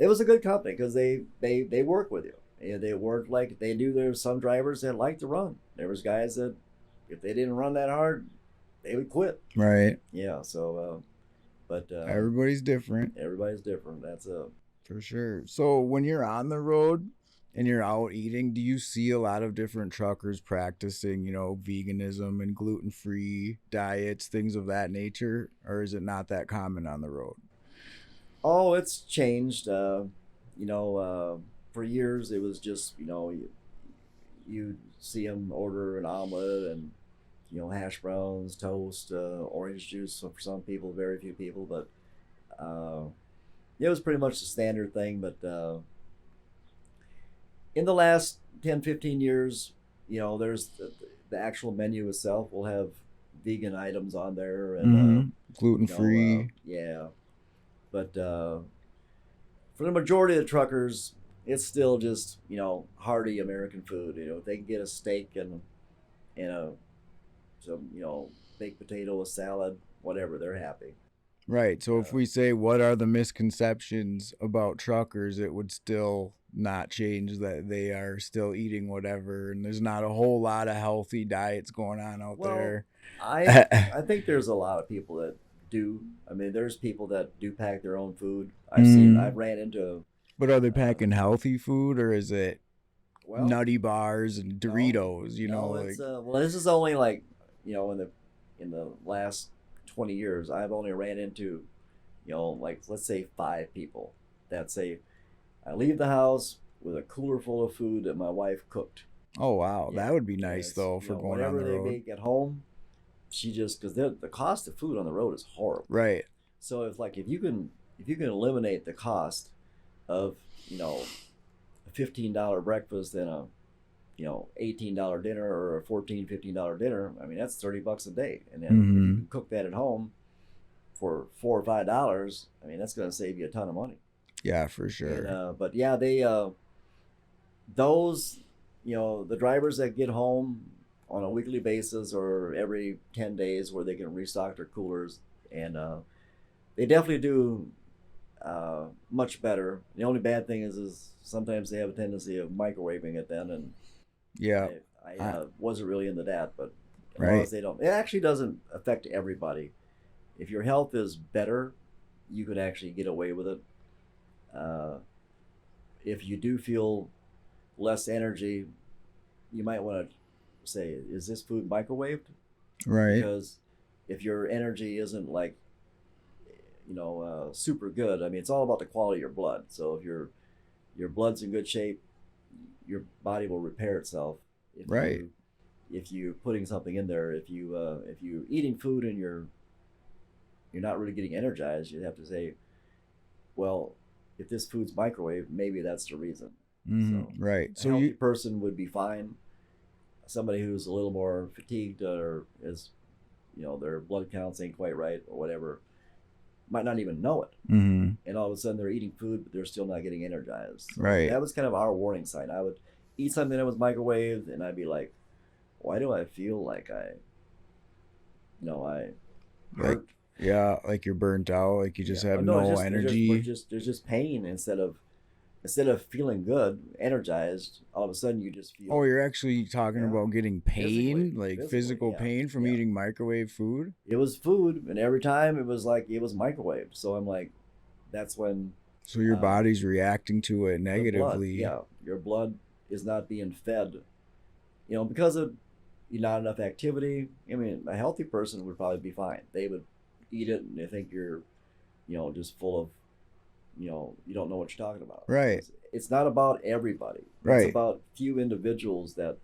it was a good company because they work with you. And they worked like they knew there were some drivers that liked to run. There was guys that if they didn't run that hard, they would quit. Right. Yeah. So, but Everybody's different. everybody's different. That's a For sure. So when you're on the road and you're out eating, do you see a lot of different truckers practicing, veganism and gluten-free diets, things of that nature, or is it not that common on the road? oh, it's changed. You know, for years it was just you see them order an omelet and hash browns, toast, orange juice for some people, very few people, but uh, it was pretty much the standard thing. But in the last 10, 15 years, there's the actual menu itself will have vegan items on there, and Mm-hmm. Gluten-free. yeah. But for the majority of the truckers, it's still just hearty American food. If they can get a steak and a some baked potato, a salad, whatever, they're happy. Right. So if Uh, we say what are the misconceptions about truckers, it would still not change that they are still eating whatever, and there's not a whole lot of healthy diets going on out well, there. I think there's a lot of people that do. I mean, there's people that do pack their own food. I've ran into. But are they Uh, packing healthy food, or is it well, nutty bars and no, Doritos? no, Like, it's well, this is only like in the last 20 years, I've only ran into like let's say 5 people that say I leave the house with a cooler full of food that my wife cooked. oh wow, Yeah, that would be and nice it's though for going on whatever the they road. make at home. She just because the cost of food on the road is horrible. Right. So it's like if you can eliminate the cost of a $15 breakfast and a $18 dinner or a $14, $15 dinner. I mean that's $30 a day, and then if you Mm-hmm. can cook that at home for $4 or $5, I mean that's going to save you a ton of money. Yeah, for And sure. but yeah, they those the drivers that get home on a weekly basis or every 10 days where they can restock their coolers, and they definitely do much better. The only bad thing is sometimes they have a tendency of microwaving it then, and Yeah. I I, wasn't really into that, but as long right. as they don't, it actually doesn't affect everybody. If your health is better, you could actually get away with it. Uh, if you do feel less energy, you might want to say, "Is this food microwaved?" Right. Because if your energy isn't like super good, I mean, it's all about the quality of your blood. So if your blood's in good shape, your body will repair itself. If Right. you putting something in there, if you eating food and you're not really getting energized, you have to say, well, if this food's microwave, maybe that's the reason. So Right. a So healthy you person would be fine. Somebody who's a little more fatigued or is their blood counts ain't quite right or whatever might not even know it, mm-hmm. and all of a sudden they're eating food but they're still not getting energized. So Right. that was kind of our warning sign. I would eat something that was microwaved and I'd be like, why do I feel like I Like hurt? yeah, like you're burnt out, like you just Yeah, have no, it's no just energy. there's just pain instead of feeling good, energized. All of a sudden you just Oh, feel, you're actually talking yeah, about getting pain, like physically, physical yeah, pain from yeah. eating microwave food? It was food, and every time it was like it was microwaved. So I'm like, that's when So your uh, body's reacting to it the blood, negatively. yeah, your blood is not being fed, because of not enough activity. I mean, a healthy person would probably be fine. They would eat it and they think you're, just full of, you don't know what you're talking about. Right. It's not about everybody. It's Right. about few individuals that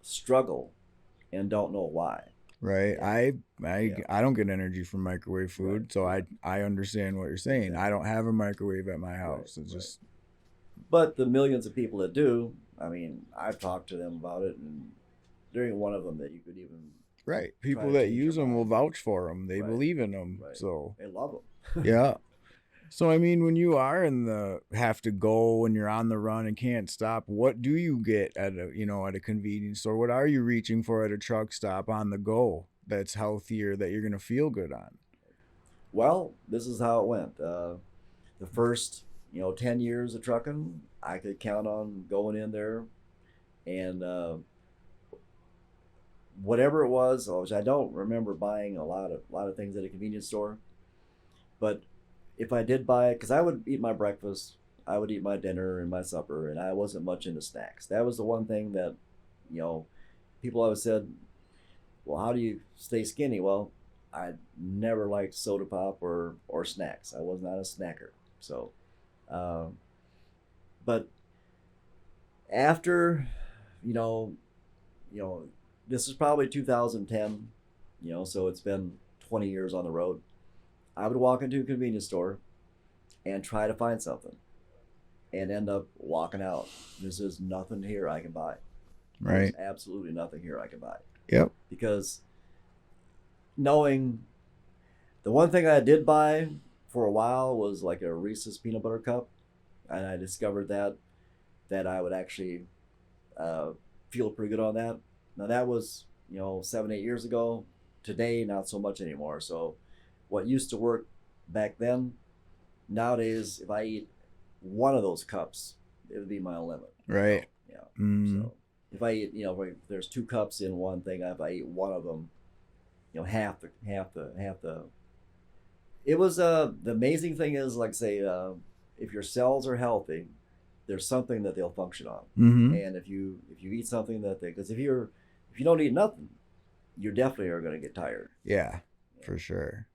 struggle and don't know why. Right. And I yeah, I don't get energy from microwave right, food, so yeah, I understand what you're saying. I exactly, don't have a microwave at my right, house. It's right. just But the millions of people that do, I mean, I've talked to them about it, and there ain't one of them that you could even right. try People to that change their use them will mind. vouch for them. They Right, believe in them. right. So, They love them. yeah. So I mean, when you are in the have to go and you're on the run and can't stop, what do you get at a convenience store? What are you reaching for at a truck stop on the go that's healthier that you're gonna feel good on? Well, this is how it went. The first 10 years of trucking, I could count on going in there and whatever it was, which I don't remember buying a lot of things at a convenience store, but if I did buy it, because I would eat my breakfast, I would eat my dinner and my supper, and I wasn't much into snacks. That was the one thing that, you know, people always said, well, how do you stay skinny? Well, I never liked soda pop or snacks. I was not a snacker. So, um, but after, you know, you know, this is probably 2010, so it's been 20 years on the road. I would walk into a convenience store and try to find something and end up walking out. There's nothing here I can buy. Right. There's absolutely nothing here I can buy. Yep. Because knowing the one thing I did buy for a while was like a Reese's peanut butter cup, and I discovered that I would actually feel pretty good on that. Now that was 7-8 years ago. Today, not so much anymore. So what used to work back then, nowadays, if I eat one of those cups, it would be my limit. Right. So, yeah. Mm. So if I eat, if there's two cups in one thing, if I eat one of them, half the. It was the amazing thing is, like say, if your cells are healthy, there's something that they'll function on. Mm-hmm. And if you eat something because if you don't eat nothing, you definitely are going to get tired. Yeah, for sure.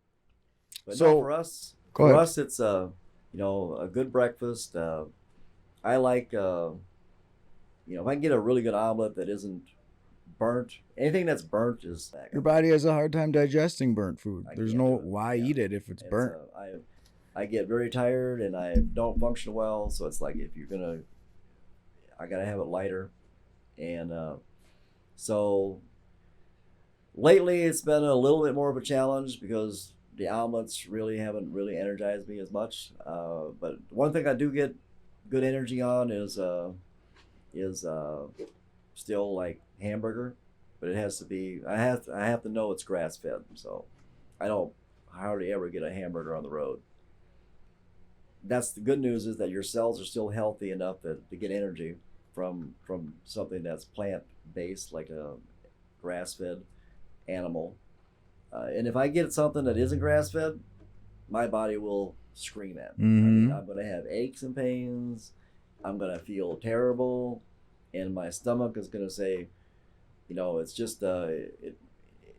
But so no, for ahead. us, it's a good breakfast. I like if I can get a really good omelet that isn't burnt. Anything that's burnt is Your body has a hard time digesting burnt food. I There's can't no do it. why Yeah. eat it if it's burnt. I get very tired and I don't function well. So it's like I gotta have it lighter, and so lately it's been a little bit more of a challenge because the omelets haven't really energized me as much. But one thing I do get good energy on is still like hamburger, but it has to be. I have to know it's grass fed. So I don't hardly ever get a hamburger on the road. That's the good news is that your cells are still healthy enough to get energy from something that's plant based, like a grass fed animal. And if I get something that isn't grass fed, my body will scream at me. Mm-hmm. I mean, I'm gonna have aches and pains. I'm gonna feel terrible, and my stomach is gonna say, it's just you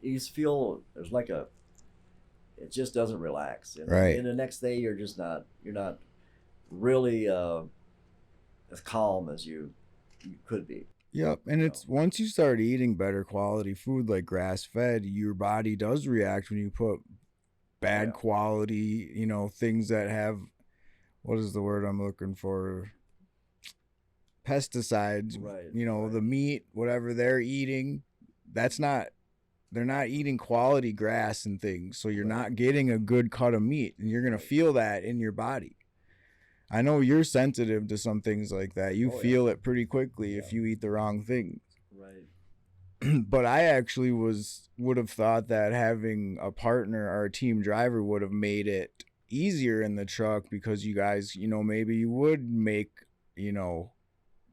just feel there's like it just doesn't relax. Right. And the next day you're not really as calm as you could be. Yep. And it's once you start eating better quality food like grass fed, your body does react when you put bad quality, things that have, what is the word I'm looking for? Pesticides. Right. The meat, whatever they're eating, they're not eating quality grass and things. So you're not getting a good cut of meat, and you're going to feel that in your body. I know you're sensitive to some things like that. You feel it pretty quickly if you eat the wrong things. Right. But I actually would have thought that having a partner or a team driver would have made it easier in the truck, because you guys, maybe you would make,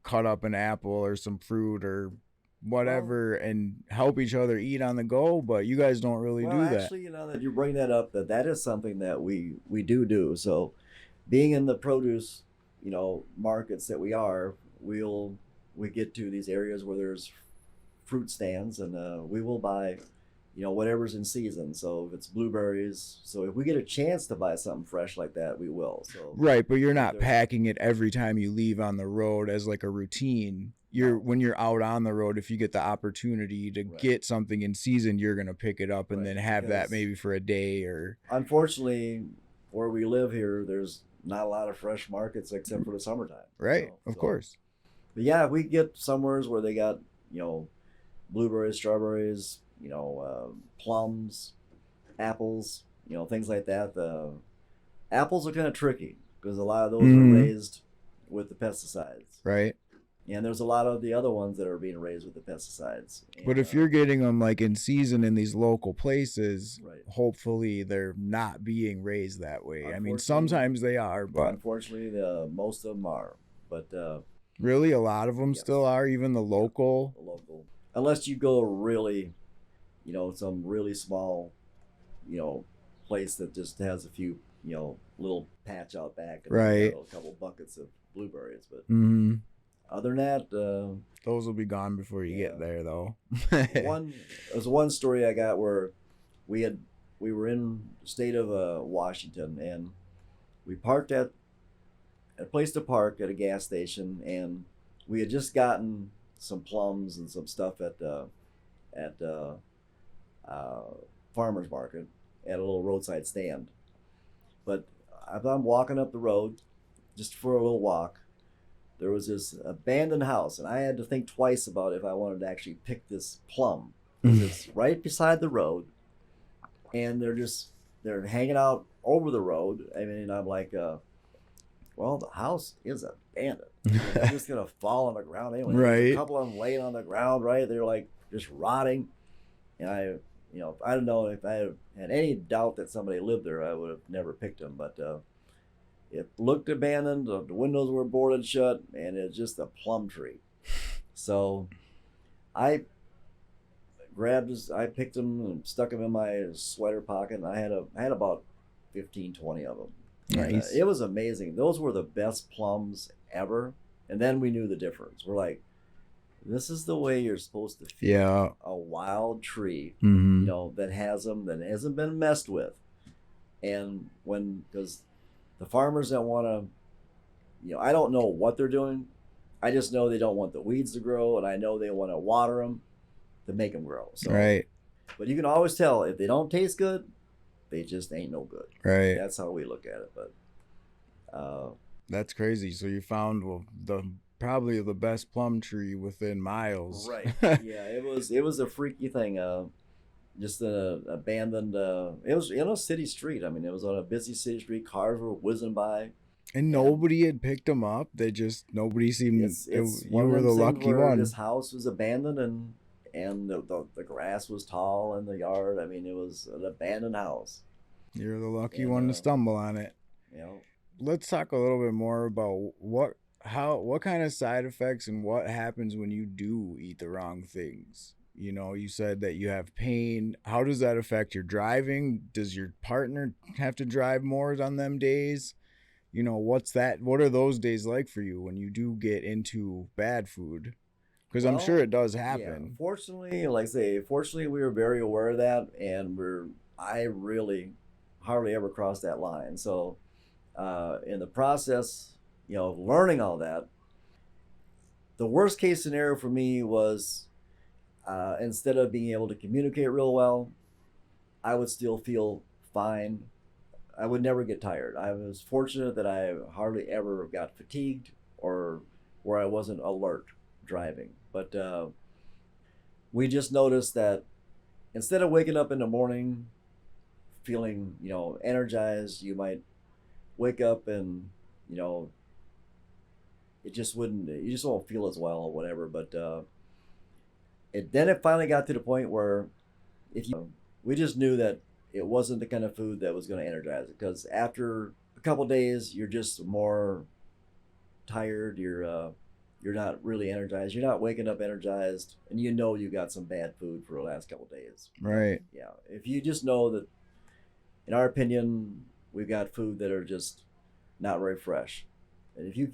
cut up an apple or some fruit or whatever and help each other eat on the go, but you guys don't really do that. Actually, that you bring that up, that is something that we do. So being in the produce, markets that we get to these areas where there's fruit stands, and we will buy, whatever's in season. So if it's blueberries, so if we get a chance to buy something fresh like that, we will. So right, but you're not packing it every time you leave on the road as like a routine. When you're out on the road, if you get the opportunity to get something in season, you're gonna pick it up and then have that maybe for a day. Or unfortunately, where we live here, there's not a lot of fresh markets except for the summertime. Right, of course. But yeah, we get somewheres where they got blueberries, strawberries, plums, apples, things like that. The apples are kind of tricky because a lot of those are raised with the pesticides. Right. And there's a lot of the other ones that are being raised with the pesticides. But And, if you're getting them like in season in these local places, right. hopefully they're not being raised that way. I mean, Unfortunately- sometimes they are, but Unfortunately, most of them are. But really, a lot of them yes. still are, even the local. The local, unless you go really, some really small, place that just has a few, little patch out back, and Right. a couple buckets of blueberries. But Mm-hmm. other than that, Those will be gone before you Yeah. get there, though. there's one story I got where we were in the state of Washington, and we parked at a place to park at a gas station, and we had just gotten some plums and some stuff at farmer's market at a little roadside stand. But as I'm walking up the road, just for a little walk, there was this abandoned house, and I had to think twice about if I wanted to actually pick this plum, because it's right beside the road, and they're hanging out over the road. I mean, I'm like, well, the house is abandoned. They're just gonna fall on the ground anyway. There's Right. a couple of them laying on the ground, right? They're like just rotting, and I don't know if I had any doubt that somebody lived there, I would have never picked them. But it looked abandoned. The windows were boarded shut, and it's just a plum tree. So I picked them and stuck them in my sweater pocket, and I had about 15, 20 of them. Nice. And, it was amazing. Those were the best plums ever. And then we knew the difference. We're like, this is the way you're supposed to feel. Yeah. A wild tree, Mm-hmm. that has them, that hasn't been messed with. And because the farmers that want to, I don't know what they're doing. I just know they don't want the weeds to grow, and I know they want to water them to make them grow. So, Right. But you can always tell if they don't taste good, they just ain't no good. Right. That's how we look at it. But That's crazy. So you found probably the best plum tree within miles. right, yeah, it was a freaky thing. Just an abandoned. It was in a city street. I mean, it was on a busy city street. Cars were whizzing by. And nobody had picked them up. Nobody seemed. It's you one of were them the things lucky where one. This house was abandoned, and the grass was tall in the yard. I mean, it was an abandoned house. You're the lucky And, one to stumble on it. Let's talk a little bit more about what kind of side effects and what happens when you do eat the wrong things. You said that you have pain. How does that affect your driving? Does your partner have to drive more on them days? What are those days like for you when you do get into bad food? Because I'm sure it does happen. Yeah, fortunately, like I say, we were very aware of that, and I really hardly ever crossed that line. So in the process, of learning all that, the worst case scenario for me was instead of being able to communicate real well, I would still feel fine. I would never get tired. I was fortunate that I hardly ever got fatigued or where I wasn't alert driving. But we just noticed that instead of waking up in the morning feeling, energized, you might wake up and, you just won't feel as well or whatever. But then it finally got to the point where we just knew that it wasn't the kind of food that was going to energize it, because after a couple days you're just more tired. You're not really energized. You're not waking up energized, and you got some bad food for the last couple days. Right. Yeah. If you just know that, in our opinion, we've got food that are just not very fresh, and if you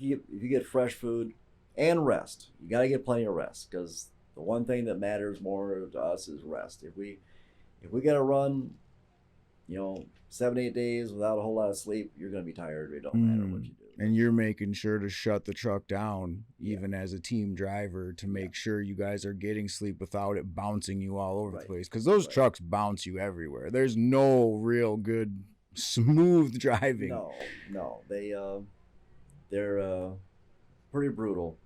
get fresh food and rest, you got to get plenty of rest, because the one thing that matters more to us is rest. If we got to run, 7-8 days without a whole lot of sleep, you're going to be tired. It don't matter what you do. And you're making sure to shut the truck down, even as a team driver, to make sure you guys are getting sleep without it bouncing you all over the place. Because those trucks bounce you everywhere. There's no real good, smooth driving. No. They're pretty brutal.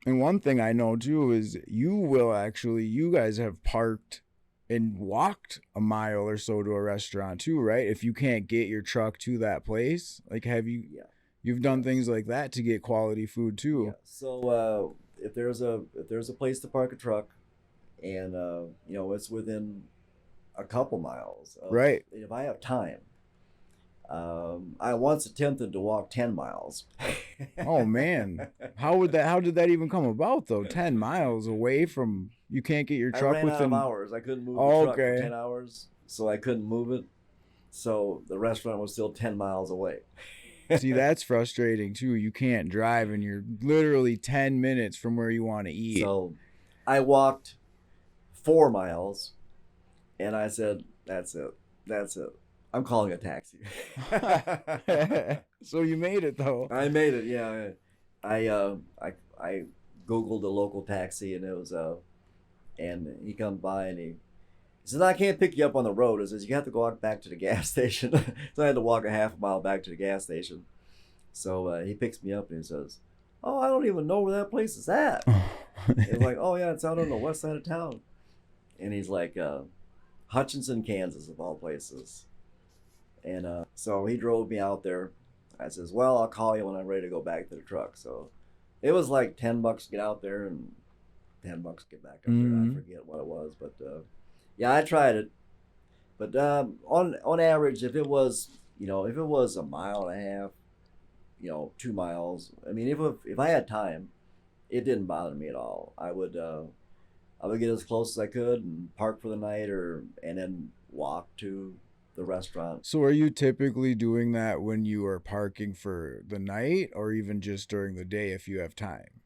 And one thing I know, too, is you guys have parked and walked a mile or so to a restaurant, too, right? If you can't get your truck to that place. Like, have you... Yeah. You've done things like that to get quality food too. Yeah. So if there's a place to park a truck, and it's within a couple miles. Right. If I have time, I once attempted to walk 10 miles. Oh man, how did that even come about though? 10 miles away from, you can't get your I truck ran out within. of hours. I couldn't move the truck for 10 hours, so I couldn't move it. So the restaurant was still 10 miles away. See, that's frustrating too. You can't drive and you're literally 10 minutes from where you want to eat. So I walked 4 miles, and I said, "That's it. That's it. I'm calling a taxi." So you made it though. I made it. Yeah, I googled a local taxi, and it was and he comes by, and he says, "I can't pick you up on the road." He says, "You have to go out back to the gas station." So I had to walk a half a mile back to the gas station. So he picks me up, and he says, "Oh, I don't even know where that place is at." It's like, "Oh yeah, it's out on the west side of town." And he's like, Hutchinson, Kansas, of all places. And so he drove me out there. I says, "Well, I'll call you when I'm ready to go back to the truck." So it was like $10 to get out there and $10 to get back up there. I forget what it was, but yeah, I tried it. But on average, if it was a mile and a half, 2 miles. I mean, if I had time, it didn't bother me at all. I would get as close as I could and park for the night, and then walk to the restaurant. So are you typically doing that when you are parking for the night, or even just during the day if you have time?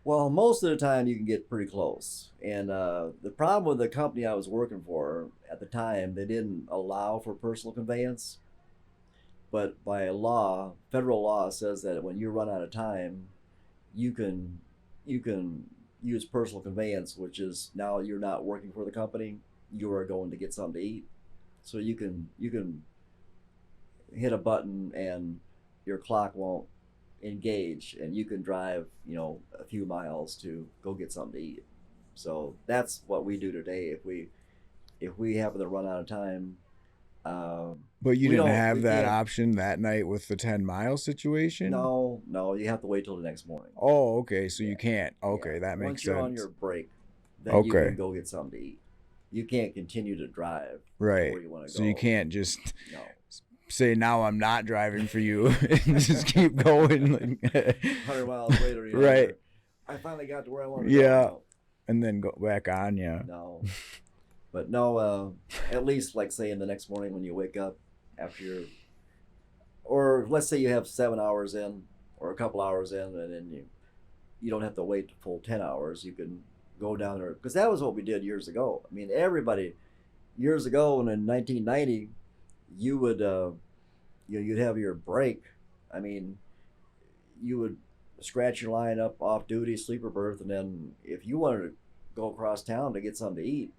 Well, most of the time you can get pretty close. And the problem with the company I was working for at the time, they didn't allow for personal conveyance. But by law, federal law says that when you run out of time, you can use personal conveyance, which is now you're not working for the company, you are going to get something to eat. So you can hit a button and your clock won't engage, and you can drive a few miles to go get something to eat. So that's what we do today. If we happen to run out of time. But you didn't have that option that night with the 10-mile situation? No, you have to wait till the next morning. Oh, okay. So you can't. Okay, that makes sense. Once you're on your break, then you can go get something to eat. You can't continue to drive right where you want to go. So you can't just say, "Now I'm not driving for you," and just keep going. 100 miles later, right. I finally got to where I wanted to go. Yeah, and then go back on. Yeah. No. But no, at least like say in the next morning when you wake up after or let's say you have 7 hours in or a couple hours in, and then you don't have to wait the full 10 hours. You can go down there, because that was what we did years ago. I mean, everybody years ago, and in 1990, you would you'd have your break. I mean, you would scratch your line up off duty, sleeper berth, and then if you wanted to go across town to get something to eat,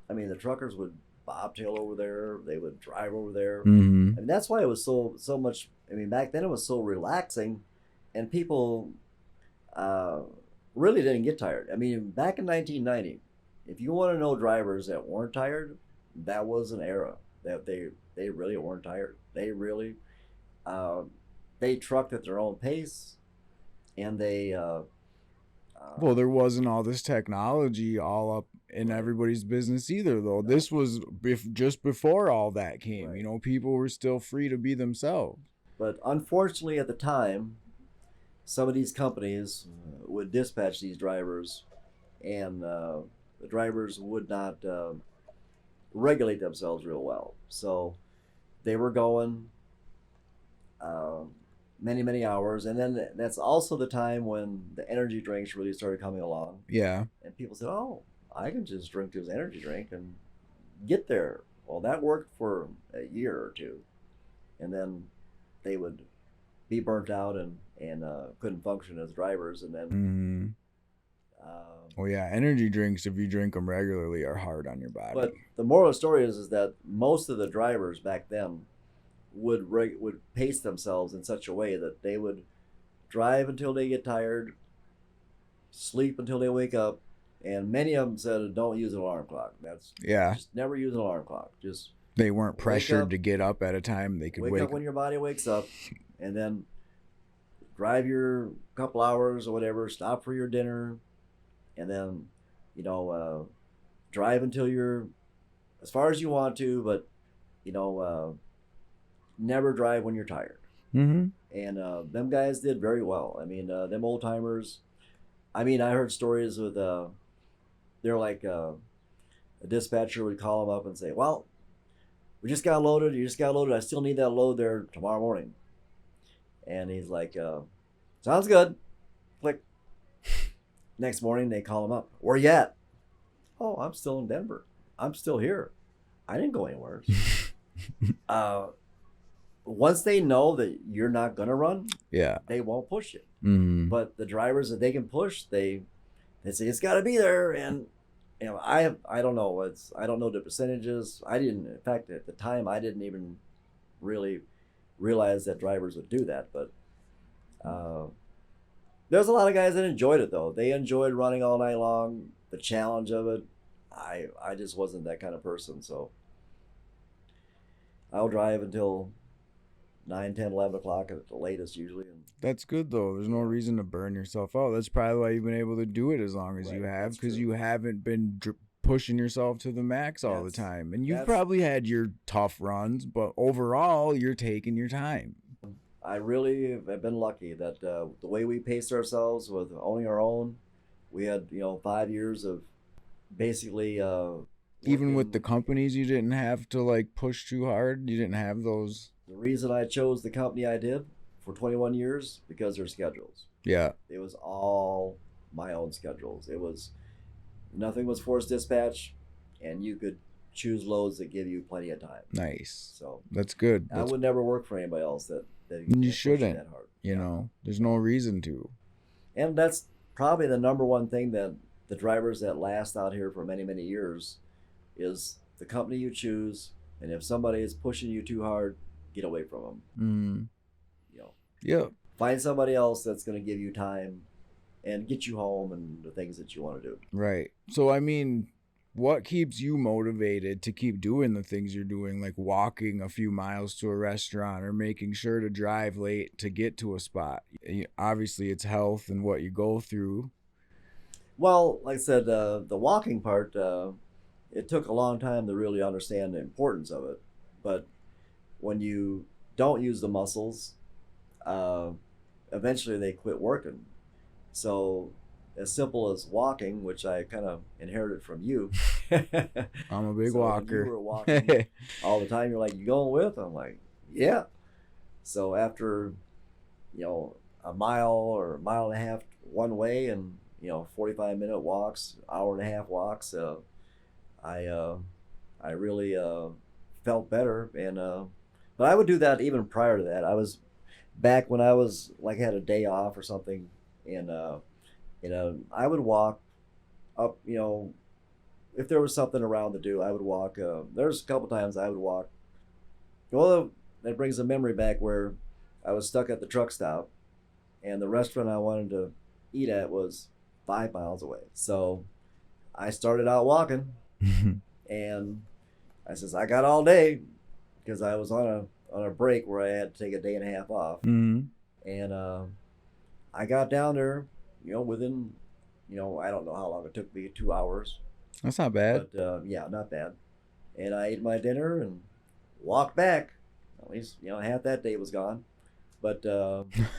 I mean, the truckers would bobtail over there. They would drive over there. Mm-hmm. I mean, that's why it was so much. I mean, back then it was so relaxing, and people really didn't get tired. I mean, back in 1990, if you want to know drivers that weren't tired, that was an era that they really weren't tired. They really they trucked at their own pace, and they. Well, there wasn't all this technology all up in everybody's business either, though. This was just before all that came. Right. People were still free to be themselves. But unfortunately, at the time, some of these companies would dispatch these drivers, and the drivers would not regulate themselves real well. So they were going many hours, and then that's also the time when the energy drinks really started coming along. Yeah. And people said, "Oh, I can just drink this energy drink and get there." Well, that worked for a year or two, and then they would be burnt out and couldn't function as drivers, and then. Mm-hmm. Well, yeah, energy drinks, if you drink them regularly, are hard on your body. But the moral of the story is that most of the drivers back then would pace themselves in such a way that they would drive until they get tired, sleep until they wake up, and many of them said, "Don't use an alarm clock." That's just never use an alarm clock. Just they weren't pressured to get up at a time they could wake up when your body wakes up, and then drive your couple hours or whatever, stop for your dinner, and then, you know, drive until you're as far as you want to, but, you know, never drive when you're tired. Mm-hmm. And them guys did very well. I mean, them old timers. I mean, I heard stories with, they're like, a dispatcher would call them up and say, well, we just got loaded. You just got loaded. I still need that load there tomorrow morning. And he's like, sounds good. Click. Next morning, they call him up. Where you at? Oh, I'm still in Denver. I'm still here. I didn't go anywhere. Once they know that you're not going to run, Yeah. they won't push it. Mm-hmm. But the drivers that they can push, they say it's got to be there. And you know, I don't know. I don't know the percentages. In fact, at the time, I didn't even really realize that drivers would do that. But there's a lot of guys that enjoyed it, though. They enjoyed running all night long, the challenge of it. I just wasn't that kind of person, so I'll drive until 9, 10, 11 o'clock at the latest usually. And That's good though. There's no reason to burn yourself out. That's probably why you've been able to do it as long as you Right, have, that's because true. you haven't been pushing yourself to the max all the That's- time. And you've that's- probably had your tough runs, but overall, you're taking your time. I really have been lucky that the way we paced ourselves with owning our own, we had 5 years of basically Even with working. the companies, you didn't have to like push too hard. You didn't have those. The reason I chose the company I did for 21 years because their schedules. Yeah. It was all my own schedules. It was nothing was forced dispatch, and you could choose loads that give you plenty of time. Nice. So That's good. I would never work for anybody else that And you push shouldn't. that hard. You know, there's no reason to. And that's probably the number one thing that the drivers that last out here for many, many years is the company you choose. And if somebody is pushing you too hard, get away from them. Mm. You know, Yeah. find somebody else that's going to give you time and get you home and the things that you want to do. Right. So, I mean, what keeps you motivated to keep doing the things you're doing, like walking a few miles to a restaurant or making sure to drive late to get to a spot? Obviously, it's health and what you go through. Well, like I said, the walking part, it took a long time to really understand the importance of it. But when you don't use the muscles, eventually they quit working. So as simple as walking, which I kind of inherited from you. I'm a big So when walker. you were walking all the time, you're like, you going with? I'm like, yeah. So after, a mile or a mile and a half one way and, 45-minute walks, hour and a half walks, I really felt better. And but I would do that even prior to that. I was back when I was like had a day off or something, and I would walk up. If there was something around to do, I would walk. There's a couple times I would walk. Well, that brings a memory back where I was stuck at the truck stop, and the restaurant I wanted to eat at was 5 miles away. So I started out walking, and I says I got all day because I was on a break where I had to take a day and a half off, Mm-hmm. and I got down there, within, I don't know how long it took me, 2 hours, That's not bad. but yeah, not bad. And I ate my dinner and walked back. At least half that day was gone, but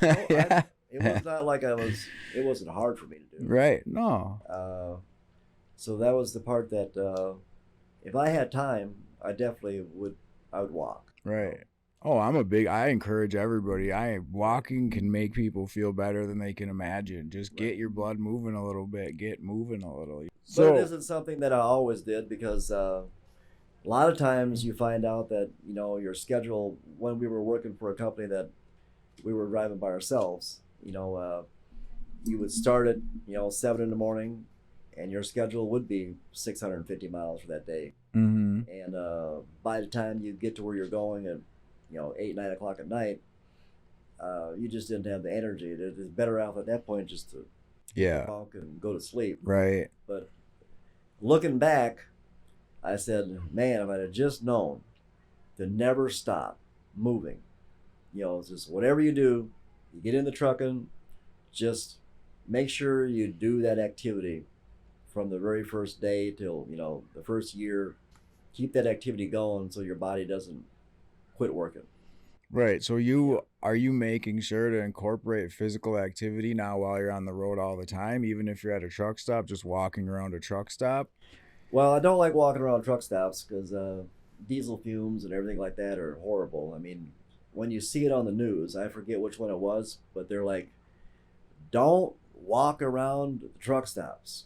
Yeah. it was not like it wasn't hard for me to do. Right. No. So that was the part that if I had time, I definitely I would walk. Right. Oh, I encourage everybody. Walking can make people feel better than they can imagine. Just get Right. your blood moving a little bit. Get moving a little. But it isn't something that I always did because a lot of times you find out that your schedule when we were working for a company that we were driving by ourselves. You would start at 7 in the morning, and your schedule would be 650 miles for that day. Mm-hmm. And by the time you get to where you're going at 8, 9 o'clock at night, you just didn't have the energy. It's better off at that point just to Yeah. bunk and go to sleep. Right. But looking back, I said, man, if I'd have just known to never stop moving, it's just whatever you do, You get in the trucking, just make sure you do that activity from the very first day till, the first year. Keep that activity going so your body doesn't quit working. Right. So Yeah. are you making sure to incorporate physical activity now while you're on the road all the time, even if you're at a truck stop, just walking around a truck stop? Well, I don't like walking around truck stops because diesel fumes and everything like that are horrible. I mean, when you see it on the news, I forget which one it was, but they're like, don't walk around the truck stops.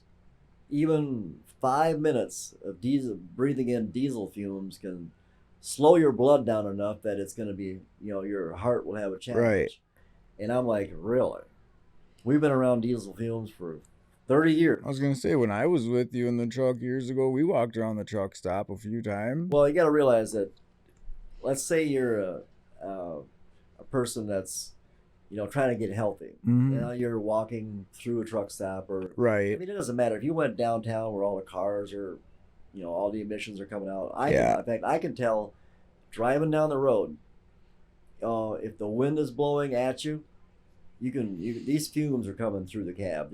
Even 5 minutes of diesel breathing in diesel fumes can slow your blood down enough that it's going to be, your heart will have a Right. challenge. And I'm like, really? We've been around diesel fumes for 30 I was years. gonna say when I was with you in the truck years ago, we walked around the truck stop a few times. Well, you got to realize that, let's say you're a person that's, trying to get healthy. Mm-hmm. You're walking through a truck stop, or, I Right. mean, it doesn't matter if you went downtown where all the cars are, all the emissions are coming out. Yeah. In fact, I can tell driving down the road, if the wind is blowing at you, these fumes are coming through the cab,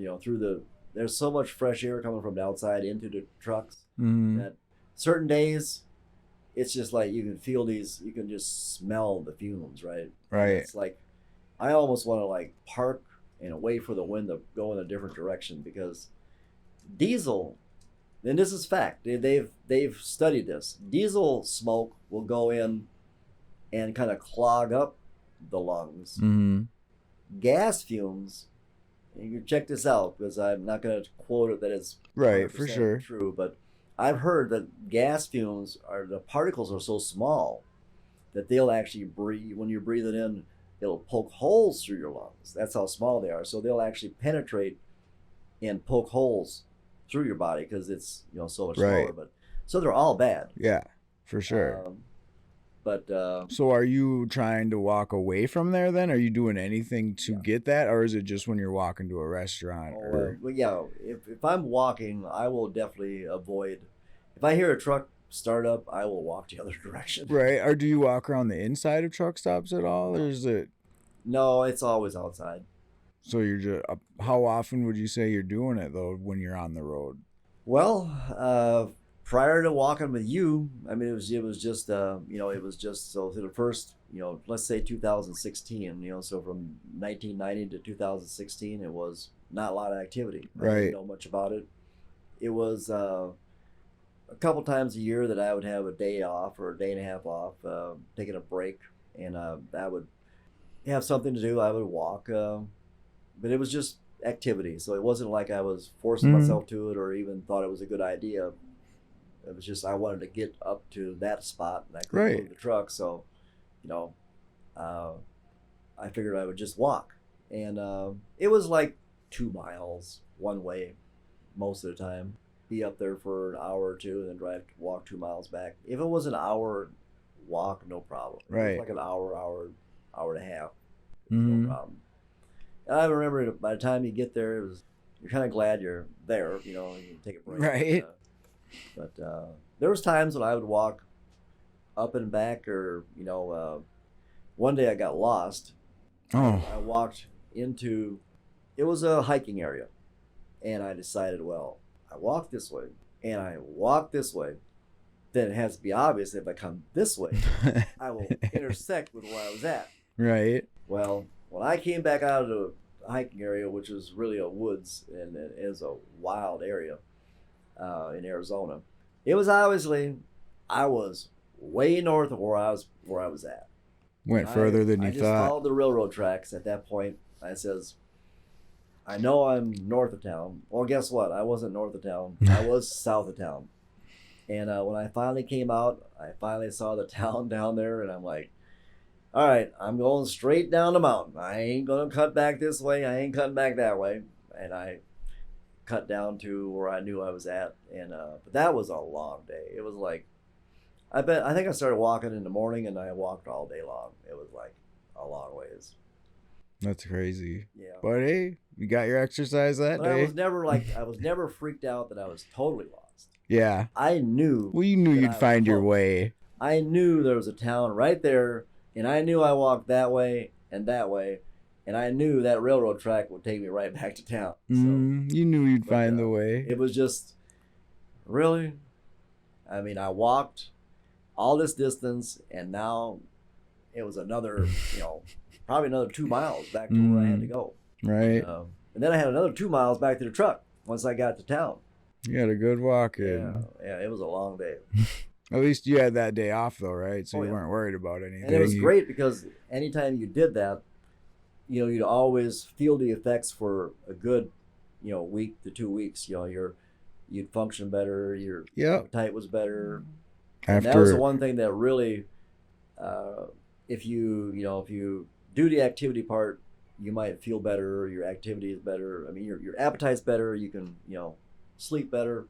there's so much fresh air coming from the outside into the trucks Mm-hmm. that certain days it's just like you can feel these, you can just smell the fumes, right? And Right. it's like I almost want to like park and wait for the wind to go in a different direction, because diesel, and this is fact, they've studied this. Diesel smoke will go in and kind of clog up the lungs. Mm-hmm. Gas fumes, you can check this out because I'm not going to quote it that it's Right, for 100% sure. true, but I've heard that gas fumes are, the particles are so small that they'll actually breathe, when you breathe it in, it'll poke holes through your lungs. That's how small they are. So they'll actually penetrate and poke holes through your body because it's, so much smaller. Right. But so they're all bad. Yeah, for sure. But So are you trying to walk away from there then? Are you doing anything to Yeah. get that, or is it just when you're walking to a restaurant? Or well, yeah, if I'm walking, I will definitely avoid. If I hear a truck start up, I will walk the other direction. right? Or do you walk around the inside of truck stops at all? Or is it No, it's always outside. so you're just how often would you say you're doing it though when you're on the road? Well, prior to walking with you, I mean, it was just it was just so to the first, let's say 2016, so from 1990 to 2016, it was not a lot of activity. I Right. didn't know much about it. It was a couple times a year that I would have a day off or a day and a half off, taking a break, and I would have something to do. I would walk, but it was just activity. So it wasn't like I was forcing Mhm. myself to it or even thought it was a good idea. It was just I wanted to get up to that spot and I couldn't Right. move the truck, so you know, uh, I figured I would just walk, and it was like 2 miles one way most of the time. Be up there for an hour or two, and then walk 2 miles back. If it was an hour walk, no problem. If it Right. was like an hour and a half, Mhm. no problem. And I remember by the time you get there, you're kind of glad you're there. You can take a break. Right. But there was times when I would walk up and back, or one day I got lost. I Oh. walked into, it was a hiking area, and I decided, well, I walk this way and I walk this way, then it has to be obvious if I come this way, I will intersect with where I was at. Right. Well, when I came back out of the hiking area, which was really a woods and it is a wild area in Arizona, it was obviously I was way north of where I was at. Went further than I you just thought. followed the railroad tracks at that point. I says, I know I'm north of town. Well, guess what? I wasn't north of town. I was south of town. And when I finally came out, I finally saw the town down there, and I'm like, all right, I'm going straight down the mountain. I ain't going to cut back this way. I ain't cutting back that way. And I cut down to where I knew I was at. And but that was a long day. It was like, I think I started walking in the morning, and I walked all day long. It was like a long ways. That's crazy. Yeah. But hey, you got your exercise that But I day. was never freaked out that I was totally lost. Yeah. I knew. Well, you knew that you'd I was find your close. way. I knew there was a town right there, and I knew I walked that way and that way, and I knew that railroad track would take me right back to town. So, You knew you'd but, find the way. It was just really. I mean, I walked all this distance, and now it was another, probably another 2 miles back to where I had to go. Right. And then I had another 2 miles back to the truck once I got to town. You had a good walk in. Yeah, it was a long day. At least you had that day off though, right? So Oh, you yeah. weren't worried about anything. And it was great because anytime you did that, you'd always feel the effects for a good, week to 2 weeks. You'd function better. Your appetite was better. And that was the one thing that really, if you do the activity part, you might feel better. Your activity is better. I mean, your appetite's better. You can, sleep better.